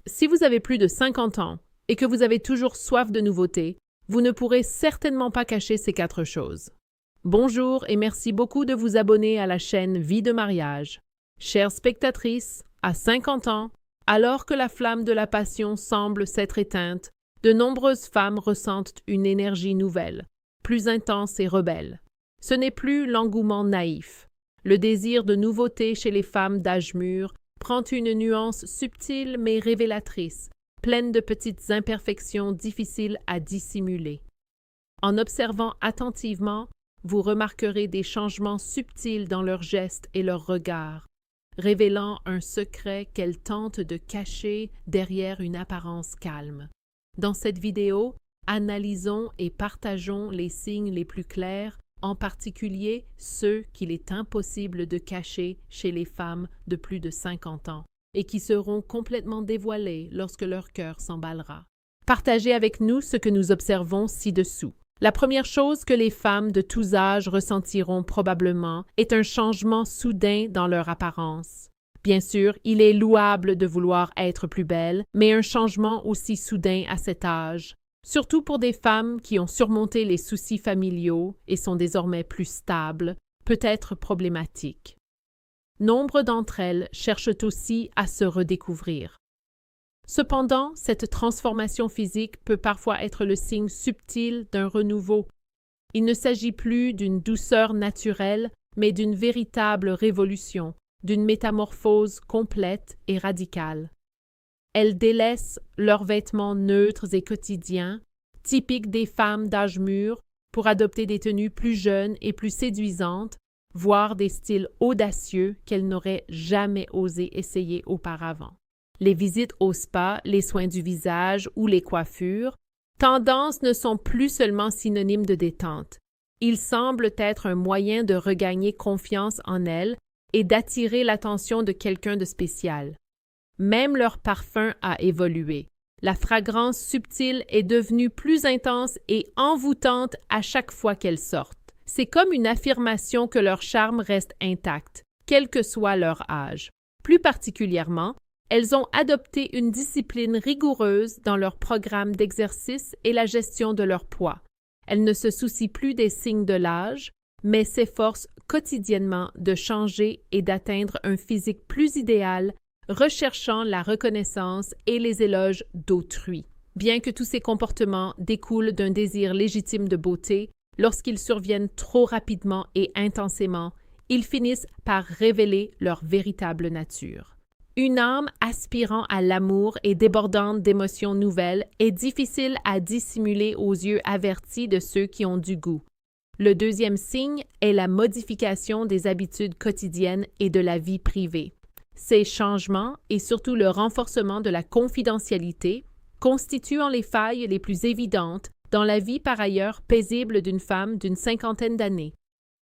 Si vous avez plus de 50 ans et que vous avez toujours soif de nouveautés, vous ne pourrez certainement pas cacher ces 4 choses. Bonjour et merci beaucoup de vous abonner à la chaîne Vie de mariage. Chères spectatrices, à 50 ans, alors que la flamme de la passion semble s'être éteinte, de nombreuses femmes ressentent une énergie nouvelle, plus intense et rebelle. Ce n'est plus l'engouement naïf. Le désir de nouveauté chez les femmes d'âge mûr prend une nuance subtile mais révélatrice, pleine de petites imperfections difficiles à dissimuler. En observant attentivement, vous remarquerez des changements subtils dans leurs gestes et leurs regards, révélant un secret qu'elles tentent de cacher derrière une apparence calme. Dans cette vidéo, analysons et partageons les signes les plus clairs, en particulier ceux qu'il est impossible de cacher chez les femmes de plus de 50 ans et qui seront complètement dévoilés lorsque leur cœur s'emballera. Partagez avec nous ce que nous observons ci-dessous. La première chose que les femmes de tous âges ressentiront probablement est un changement soudain dans leur apparence. Bien sûr, il est louable de vouloir être plus belle, mais un changement aussi soudain à cet âge, surtout pour des femmes qui ont surmonté les soucis familiaux et sont désormais plus stables, peut être problématique. Nombre d'entre elles cherchent aussi à se redécouvrir. Cependant, cette transformation physique peut parfois être le signe subtil d'un renouveau. Il ne s'agit plus d'une douceur naturelle, mais d'une véritable révolution, d'une métamorphose complète et radicale. Elles délaissent leurs vêtements neutres et quotidiens, typiques des femmes d'âge mûr, pour adopter des tenues plus jeunes et plus séduisantes, voire des styles audacieux qu'elles n'auraient jamais osé essayer auparavant. Les visites au spa, les soins du visage ou les coiffures, tendances ne sont plus seulement synonymes de détente. Ils semblent être un moyen de regagner confiance en elles et d'attirer l'attention de quelqu'un de spécial. Même leur parfum a évolué. La fragrance subtile est devenue plus intense et envoûtante à chaque fois qu'elles sortent. C'est comme une affirmation que leur charme reste intact, quel que soit leur âge. Plus particulièrement, elles ont adopté une discipline rigoureuse dans leur programme d'exercice et la gestion de leur poids. Elles ne se soucient plus des signes de l'âge, mais s'efforcent quotidiennement de changer et d'atteindre un physique plus idéal, recherchant la reconnaissance et les éloges d'autrui. Bien que tous ces comportements découlent d'un désir légitime de beauté, lorsqu'ils surviennent trop rapidement et intensément, ils finissent par révéler leur véritable nature. Une âme aspirant à l'amour et débordante d'émotions nouvelles est difficile à dissimuler aux yeux avertis de ceux qui ont du goût. Le deuxième signe est la modification des habitudes quotidiennes et de la vie privée. Ces changements, et surtout le renforcement de la confidentialité, constituent les failles les plus évidentes dans la vie par ailleurs paisible d'une femme d'une 50aine d'années.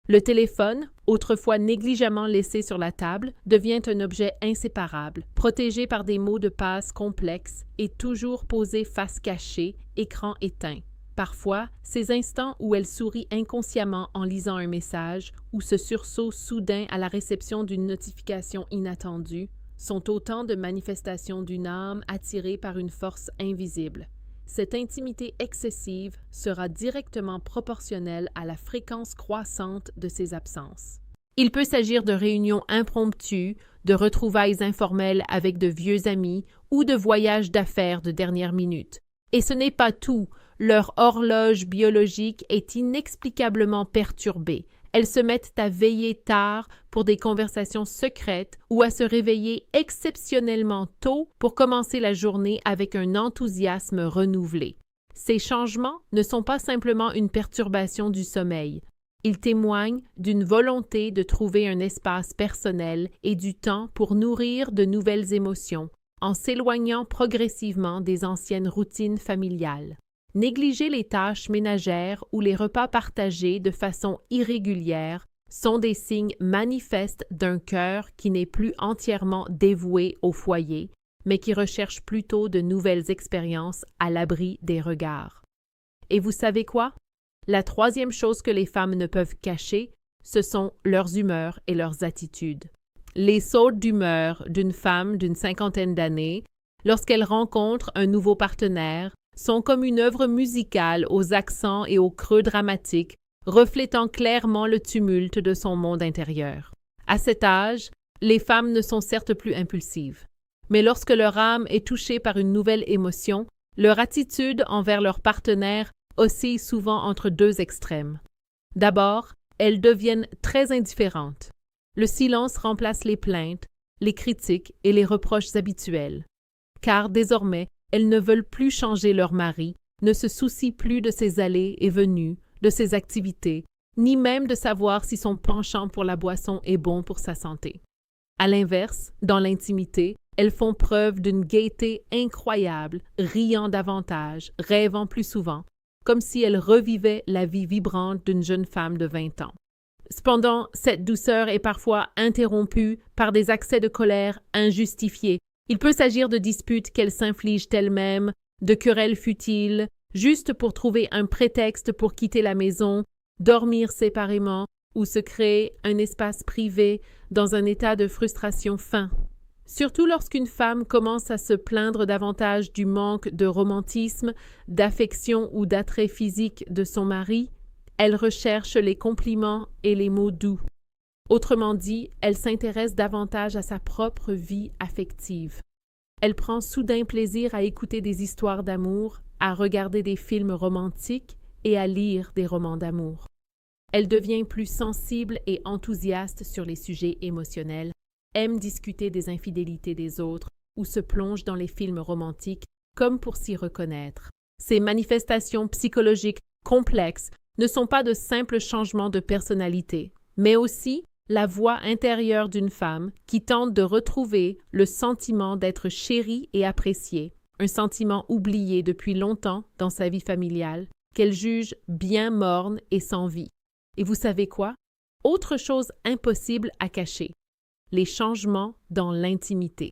Le téléphone, autrefois négligemment laissé sur la table, devient un objet inséparable, protégé par des mots de passe complexes et toujours posé face cachée, écran éteint. Parfois, ces instants où elle sourit inconsciemment en lisant un message ou ce sursaut soudain à la réception d'une notification inattendue sont autant de manifestations d'une âme attirée par une force invisible. Cette intimité excessive sera directement proportionnelle à la fréquence croissante de ces absences. Il peut s'agir de réunions impromptues, de retrouvailles informelles avec de vieux amis ou de voyages d'affaires de dernière minute. Et ce n'est pas tout, leur horloge biologique est inexplicablement perturbée. Elles se mettent à veiller tard pour des conversations secrètes ou à se réveiller exceptionnellement tôt pour commencer la journée avec un enthousiasme renouvelé. Ces changements ne sont pas simplement une perturbation du sommeil. Ils témoignent d'une volonté de trouver un espace personnel et du temps pour nourrir de nouvelles émotions, en s'éloignant progressivement des anciennes routines familiales. Négliger les tâches ménagères ou les repas partagés de façon irrégulière sont des signes manifestes d'un cœur qui n'est plus entièrement dévoué au foyer, mais qui recherche plutôt de nouvelles expériences à l'abri des regards. Et vous savez quoi? La troisième chose que les femmes ne peuvent cacher, ce sont leurs humeurs et leurs attitudes. Les sautes d'humeur d'une femme d'une 50aine d'années lorsqu'elles rencontrent un nouveau partenaire, sont comme une œuvre musicale aux accents et aux creux dramatiques, reflétant clairement le tumulte de son monde intérieur. À cet âge, les femmes ne sont certes plus impulsives, mais lorsque leur âme est touchée par une nouvelle émotion, leur attitude envers leur partenaire oscille souvent entre deux extrêmes. D'abord, elles deviennent très indifférentes. Le silence remplace les plaintes, les critiques et les reproches habituels. Car désormais, elles ne veulent plus changer leur mari, ne se soucient plus de ses allées et venues, de ses activités, ni même de savoir si son penchant pour la boisson est bon pour sa santé. À l'inverse, dans l'intimité, elles font preuve d'une gaieté incroyable, riant davantage, rêvant plus souvent, comme si elles revivaient la vie vibrante d'une jeune femme de 20 ans. Cependant, cette douceur est parfois interrompue par des accès de colère injustifiés. Il peut s'agir de disputes qu'elles s'infligent elles-mêmes, de querelles futiles, juste pour trouver un prétexte pour quitter la maison, dormir séparément ou se créer un espace privé dans un état de frustration fin. Surtout lorsqu'une femme commence à se plaindre davantage du manque de romantisme, d'affection ou d'attrait physique de son mari, elle recherche les compliments et les mots doux. Autrement dit, elle s'intéresse davantage à sa propre vie affective. Elle prend soudain plaisir à écouter des histoires d'amour, à regarder des films romantiques et à lire des romans d'amour. Elle devient plus sensible et enthousiaste sur les sujets émotionnels, aime discuter des infidélités des autres ou se plonge dans les films romantiques comme pour s'y reconnaître. Ces manifestations psychologiques complexes ne sont pas de simples changements de personnalité, mais aussi la voix intérieure d'une femme qui tente de retrouver le sentiment d'être chérie et appréciée, un sentiment oublié depuis longtemps dans sa vie familiale, qu'elle juge bien morne et sans vie. Et vous savez quoi? Autre chose impossible à cacher, les changements dans l'intimité.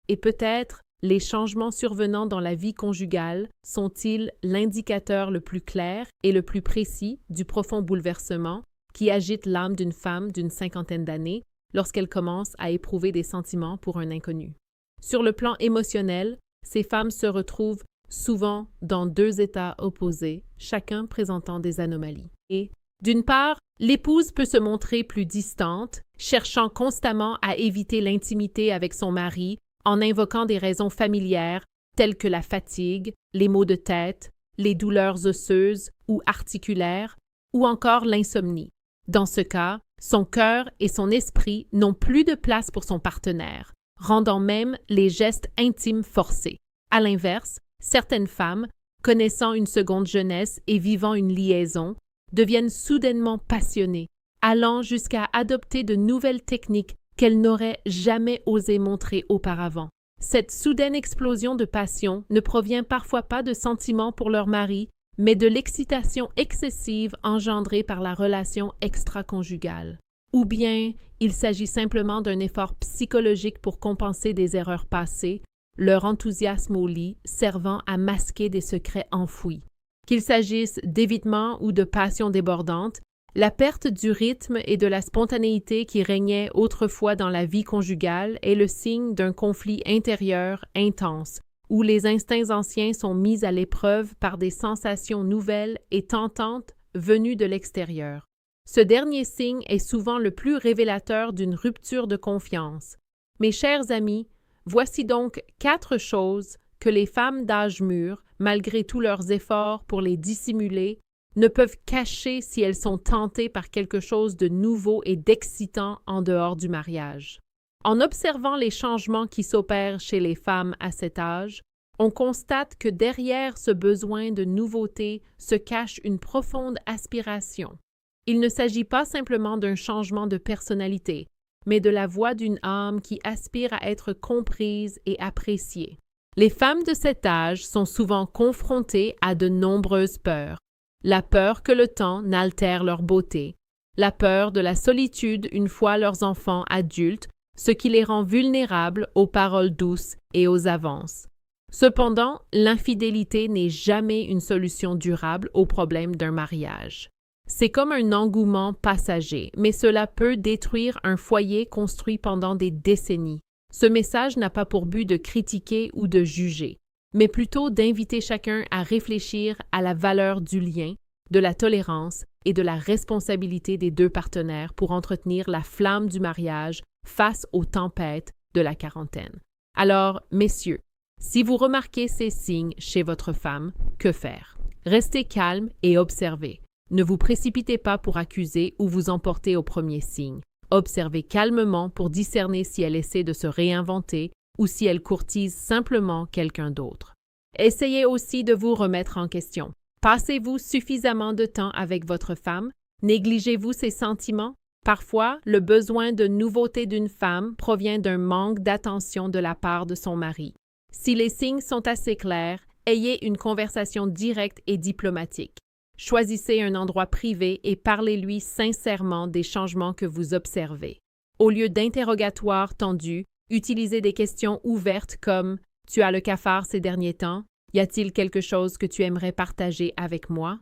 Et peut-être les changements survenant dans la vie conjugale sont-ils l'indicateur le plus clair et le plus précis du profond bouleversement qui agite l'âme d'une femme d'une 50aine d'années lorsqu'elle commence à éprouver des sentiments pour un inconnu. Sur le plan émotionnel, ces femmes se retrouvent souvent dans deux états opposés, chacun présentant des anomalies. Et, d'une part, l'épouse peut se montrer plus distante, cherchant constamment à éviter l'intimité avec son mari en invoquant des raisons familières telles que la fatigue, les maux de tête, les douleurs osseuses ou articulaires, ou encore l'insomnie. Dans ce cas, son cœur et son esprit n'ont plus de place pour son partenaire, rendant même les gestes intimes forcés. À l'inverse, certaines femmes, connaissant une seconde jeunesse et vivant une liaison, deviennent soudainement passionnées, allant jusqu'à adopter de nouvelles techniques qu'elles n'auraient jamais osé montrer auparavant. Cette soudaine explosion de passion ne provient parfois pas de sentiments pour leur mari, mais de l'excitation excessive engendrée par la relation extra-conjugale. Ou bien il s'agit simplement d'un effort psychologique pour compenser des erreurs passées, leur enthousiasme au lit servant à masquer des secrets enfouis. Qu'il s'agisse d'évitement ou de passion débordante, la perte du rythme et de la spontanéité qui régnaient autrefois dans la vie conjugale est le signe d'un conflit intérieur intense, où les instincts anciens sont mis à l'épreuve par des sensations nouvelles et tentantes venues de l'extérieur. Ce dernier signe est souvent le plus révélateur d'une rupture de confiance. Mes chers amis, voici donc 4 choses que les femmes d'âge mûr, malgré tous leurs efforts pour les dissimuler, ne peuvent cacher si elles sont tentées par quelque chose de nouveau et d'excitant en dehors du mariage. En observant les changements qui s'opèrent chez les femmes à cet âge, on constate que derrière ce besoin de nouveauté se cache une profonde aspiration. Il ne s'agit pas simplement d'un changement de personnalité, mais de la voix d'une âme qui aspire à être comprise et appréciée. Les femmes de cet âge sont souvent confrontées à de nombreuses peurs. La peur que le temps n'altère leur beauté, la peur de la solitude une fois leurs enfants adultes, ce qui les rend vulnérables aux paroles douces et aux avances. Cependant, l'infidélité n'est jamais une solution durable au problème d'un mariage. C'est comme un engouement passager, mais cela peut détruire un foyer construit pendant des décennies. Ce message n'a pas pour but de critiquer ou de juger, mais plutôt d'inviter chacun à réfléchir à la valeur du lien, de la tolérance et de la responsabilité des deux partenaires pour entretenir la flamme du mariage face aux tempêtes de la quarantaine. Alors, messieurs, si vous remarquez ces signes chez votre femme, que faire? Restez calme et observez. Ne vous précipitez pas pour accuser ou vous emporter au premier signe. Observez calmement pour discerner si elle essaie de se réinventer ou si elle courtise simplement quelqu'un d'autre. Essayez aussi de vous remettre en question. Passez-vous suffisamment de temps avec votre femme? Négligez-vous ses sentiments? Parfois, le besoin de nouveauté d'une femme provient d'un manque d'attention de la part de son mari. Si les signes sont assez clairs, ayez une conversation directe et diplomatique. Choisissez un endroit privé et parlez-lui sincèrement des changements que vous observez. Au lieu d'interrogatoires tendus, utilisez des questions ouvertes comme « Tu as le cafard ces derniers temps? Y a-t-il quelque chose que tu aimerais partager avec moi? »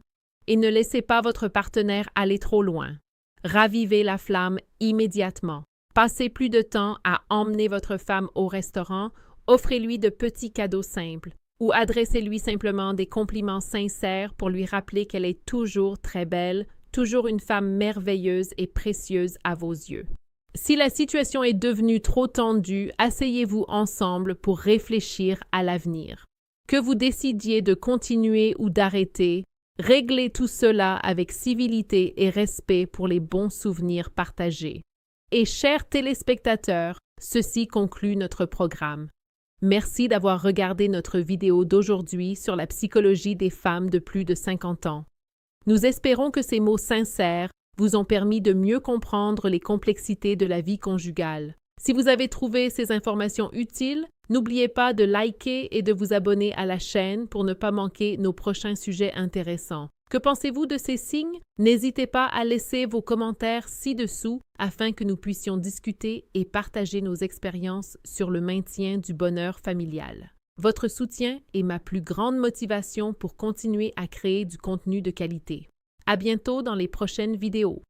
Et ne laissez pas votre partenaire aller trop loin. Ravivez la flamme immédiatement. Passez plus de temps à emmener votre femme au restaurant, offrez-lui de petits cadeaux simples. Ou adressez-lui simplement des compliments sincères pour lui rappeler qu'elle est toujours très belle, toujours une femme merveilleuse et précieuse à vos yeux. Si la situation est devenue trop tendue, asseyez-vous ensemble pour réfléchir à l'avenir. Que vous décidiez de continuer ou d'arrêter, réglez tout cela avec civilité et respect pour les bons souvenirs partagés. Et chers téléspectateurs, ceci conclut notre programme. Merci d'avoir regardé notre vidéo d'aujourd'hui sur la psychologie des femmes de plus de 50 ans. Nous espérons que ces mots sincères vous ont permis de mieux comprendre les complexités de la vie conjugale. Si vous avez trouvé ces informations utiles, n'oubliez pas de liker et de vous abonner à la chaîne pour ne pas manquer nos prochains sujets intéressants. Que pensez-vous de ces signes? N'hésitez pas à laisser vos commentaires ci-dessous afin que nous puissions discuter et partager nos expériences sur le maintien du bonheur familial. Votre soutien est ma plus grande motivation pour continuer à créer du contenu de qualité. À bientôt dans les prochaines vidéos.